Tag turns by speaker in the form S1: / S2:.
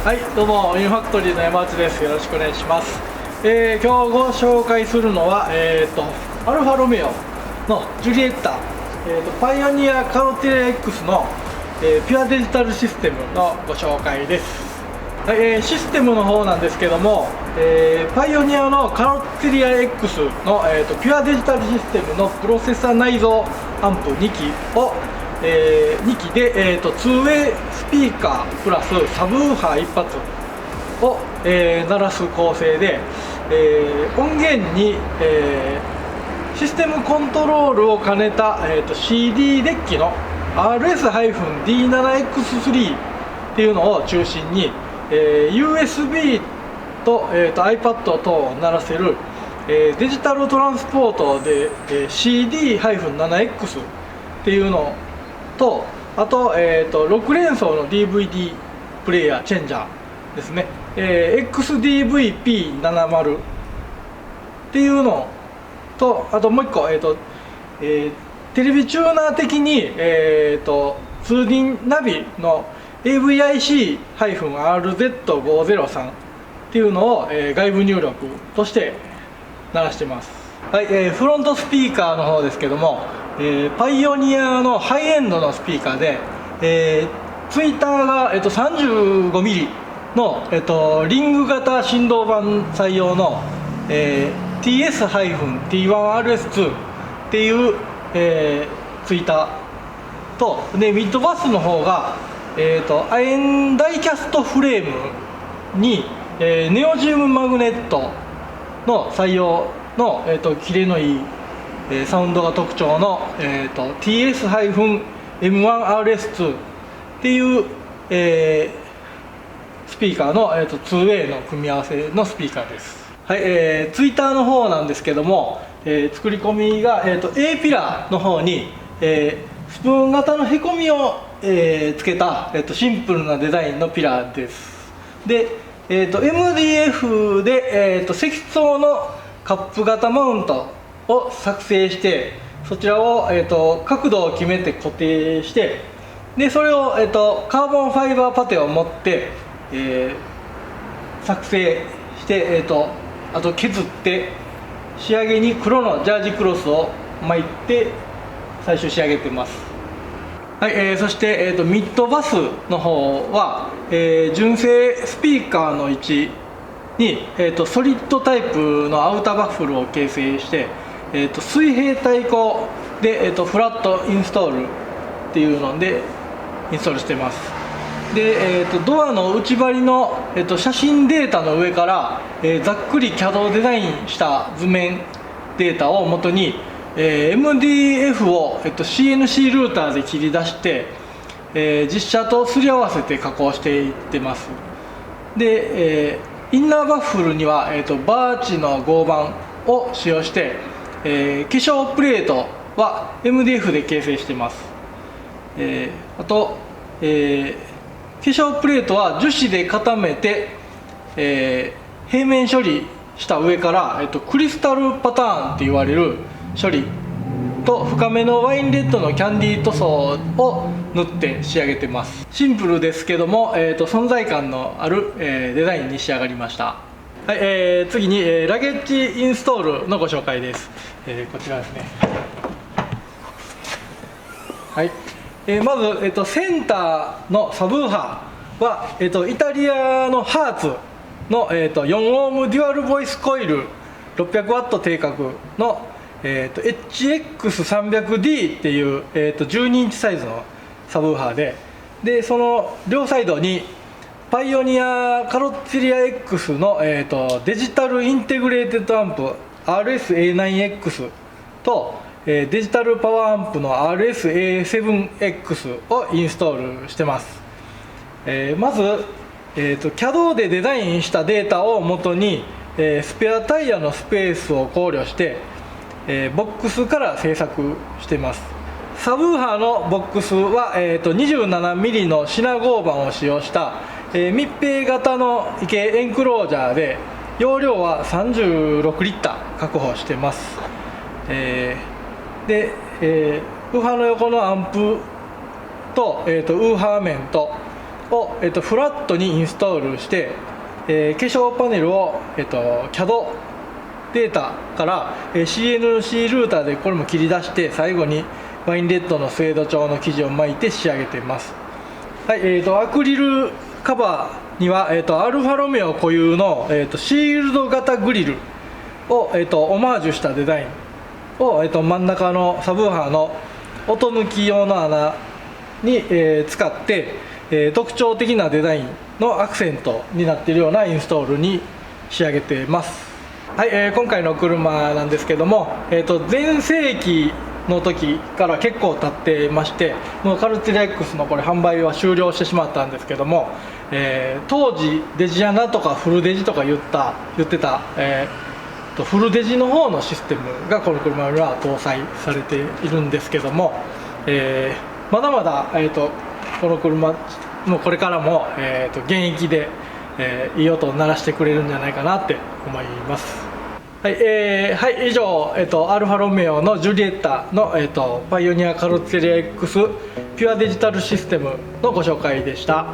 S1: はい、どうもインファクトリーの山内です。よろしくお願いします。今日ご紹介するのは、アルファロメオのジュリエッタ、パイオニアカロティラ X の、ピュアデジタルシステムのご紹介です。はい、システムの方なんですけども、パイオニアのカロティラ X の、ピュアデジタルシステムのプロセッサー内蔵アンプ2機を2機で、2way スピーカープラスサブウーファー1発を、鳴らす構成で、音源に、システムコントロールを兼ねた、CD デッキの RS-D7X3 っていうのを中心に、USB と、iPad 等を鳴らせる、デジタルトランスポートで、CD-7X っていうのと、あと、6連装の DVD プレイヤーチェンジャーですね、XDVP70 っていうのと、あともう一個、テレビチューナー的に、2D ナビの AVIC-RZ503 っていうのを、外部入力として鳴らしてます。はい、フロントスピーカーの方ですけども、パイオニアのハイエンドのスピーカーで、ツイッターが、35mm の、リング型振動板採用の、TS-T1RS2 っていう、ツイッターとで、ミッドバスの方が、亜鉛ダイキャストフレームに、ネオジウムマグネットの採用の、キレのいいサウンドが特徴の、TS-M1RS2 っていう、スピーカーの、2way の組み合わせのスピーカーです。はい、ツイッターの方なんですけども、作り込みが、A ピラーの方に、スプーン型のへこみを、つけた、シンプルなデザインのピラーです。で、MDF で、積層のカップ型マウントを作成して、そちらを、角度を決めて固定して、でそれを、カーボンファイバーパテを持って、作成して、あと削って仕上げに黒のジャージクロスを巻いて最終仕上げてます。はい、そして、ミッドバスの方は、純正スピーカーの位置に、ソリッドタイプのアウターバッフルを形成して、水平対向で、フラットインストールっていうのでインストールしてます。で、ドアの内張りの、写真データの上から、ざっくり CAD デザインした図面データを元に、MDF を、CNC ルーターで切り出して、実写とすり合わせて加工していってます。で、インナーバッフルには、バーチの合板を使用して、化粧プレートは MDF で形成しています。あと、化粧プレートは樹脂で固めて、平面処理した上から、クリスタルパターンって言われる処理と深めのワインレッドのキャンディー塗装を塗って仕上げてます。シンプルですけども、存在感のある、デザインに仕上がりました。はい、次に、ラゲッジインストールのご紹介です。こちらですね。はい、まず、センターのサブウーファーは、イタリアのハーツの、4オームデュアルボイスコイル 600W 定格の、HX300D っていう、12インチサイズのサブウーファーで、その両サイドにパイオニアカロティリア X の、デジタルインテグレーテッドアンプ RSA9X と、デジタルパワーアンプの RSA7X をインストールしてます。まず、CAD でデザインしたデータを元に、スペアタイヤのスペースを考慮して、ボックスから製作してます。サブウーファーのボックスは、27mm のシナ合板を使用した密閉型の池エンクロージャーで、容量は36リッター確保してます。で、ウーファーの横のアンプと、ウーファー面と、を、フラットにインストールして、化粧パネルを、CAD データから、CNC ルーターでこれも切り出して、最後にワインレッドのスエード調の生地を巻いて仕上げています。はい、アクリルカバーには、アルファロメオ固有の、シールド型グリルを、オマージュしたデザインを、真ん中のサブウーハーの音抜き用の穴に、使って、特徴的なデザインのアクセントになっているようなインストールに仕上げています。はい、今回の車なんですけども、全盛期の時から結構経ってまして、もうカルティラ X のこれ販売は終了してしまったんですけども、当時デジアナとかフルデジとか言ってた、フルデジの方のシステムがこの車には搭載されているんですけども、まだまだ、この車もこれからも、現役で、いい音を鳴らしてくれるんじゃないかなって思います。はい、はい、以上、アルファロメオのジュリエッタの、パイオニアカルティラ X ピュアデジタルシステムのご紹介でした。